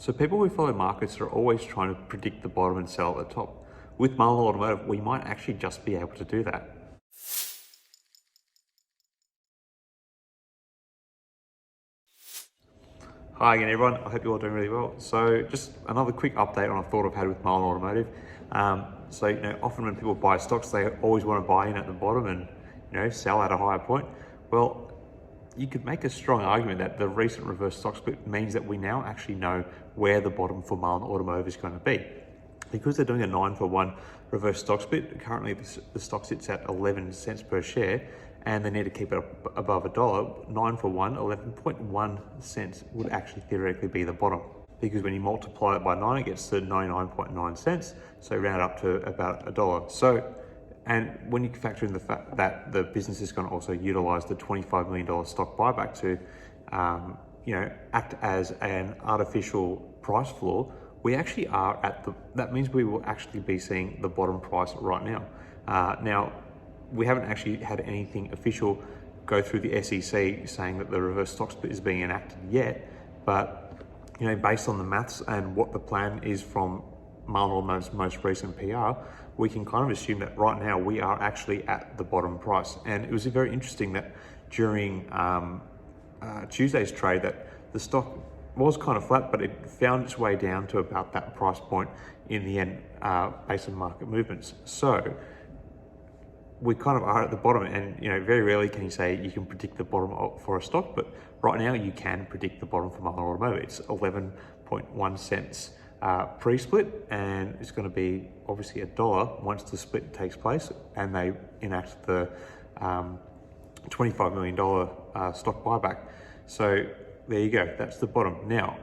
So people who follow markets are always trying to predict the bottom and sell at the top. With Muln Automotive, we might actually just be able to do that. Hi again everyone, I hope you're all doing really well. So just another quick update on a thought I've had with Muln Automotive. Often when people buy stocks, they always want to buy in at the bottom and sell at a higher point. Well, you could make a strong argument that the recent reverse stock split means that we now actually know where the bottom for Muln Automotive is going to be. Because they're doing a 9-for-1 reverse stock split, currently the stock sits at 11 cents per share, and they need to keep it up above $1. 9-for-1, 11.1 cents would actually theoretically be the bottom. Because when you multiply it by 9, it gets to 99.9 cents, so round up to about $1. And when you factor in the fact that the business is going to also utilize the $25 million stock buyback to, act as an artificial price floor, we actually are that means we will actually be seeing the bottom price right now. Now, we haven't actually had anything official go through the SEC saying that the reverse stock split is being enacted yet, but based on the maths and what the plan is from Marion Automotive's most recent PR, we can kind of assume that right now we are actually at the bottom price. And it was very interesting that during Tuesday's trade that the stock was kind of flat, but it found its way down to about that price point in the end based on market movements. So we kind of are at the bottom, and very rarely can you say you can predict the bottom for a stock, but right now you can predict the bottom for Marion Automotive. It's 11.1 cents pre-split, and it's going to be obviously $1 once the split takes place and they enact the $25 million stock buyback. So there you go, that's the bottom. Now,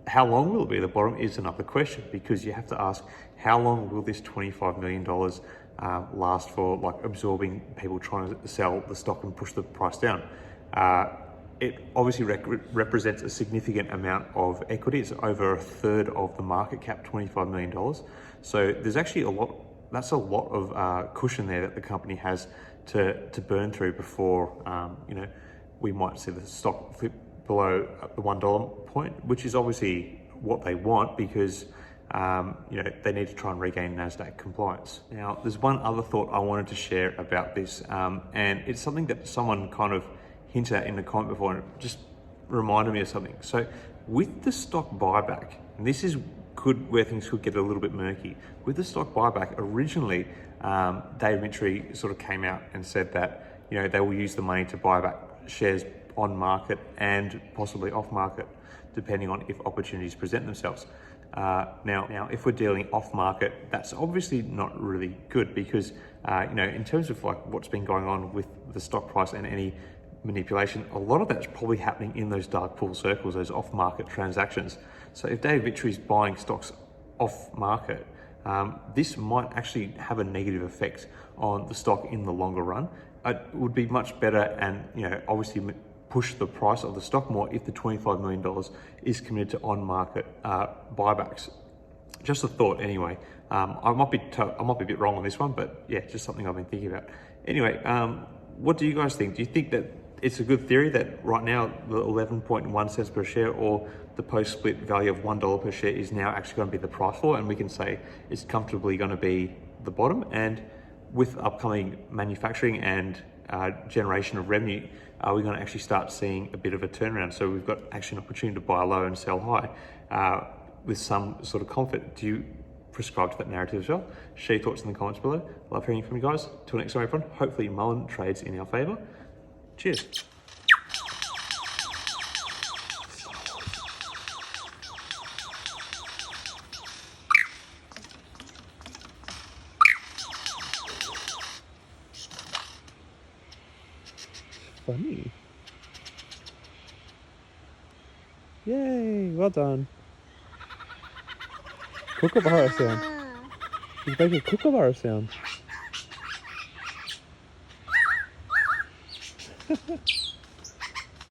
how long will it be the bottom is another question, because you have to ask, how long will this $25 million last for, like absorbing people trying to sell the stock and push the price down? It obviously represents a significant amount of equity. It's over a third of the market cap, $25 million. So there's actually that's a lot of cushion there that the company has to burn through before, we might see the stock flip below the $1 point, which is obviously what they want, because they need to try and regain NASDAQ compliance. Now, there's one other thought I wanted to share about this, and it's something that someone kind of hinted at in the comment before, and it just reminded me of something. So with the stock buyback, and this is where things could get a little bit murky. With the stock buyback, originally, Dave Mitchell sort of came out and said that they will use the money to buy back shares on market and possibly off market, depending on if opportunities present themselves. Now, if we're dealing off market, that's obviously not really good, because in terms of like what's been going on with the stock price and any manipulation, a lot of that's probably happening in those dark pool circles, those off market transactions. So if Dave Mitchell is buying stocks off market, this might actually have a negative effect on the stock in the longer run. It would be much better, and obviously push the price of the stock more if the $25 million is committed to on-market buybacks. Just a thought anyway. I might be a bit wrong on this one, but yeah, just something I've been thinking about. Anyway, what do you guys think? Do you think that it's a good theory that right now the 11.1 cents per share or the post-split value of $1 per share is now actually going to be the price floor, and we can say it's comfortably going to be the bottom? And with upcoming manufacturing and generation of revenue, are we going to actually start seeing a bit of a turnaround? So we've got actually an opportunity to buy low and sell high with some sort of comfort. Do you prescribe to that narrative as well? Share your thoughts in the comments below. Love hearing from you guys. Till next time, everyone. Hopefully Mullen trades in our favor. Cheers. Funny. Yay, well done. Kookaburra sound. He's making a kookaburra sound.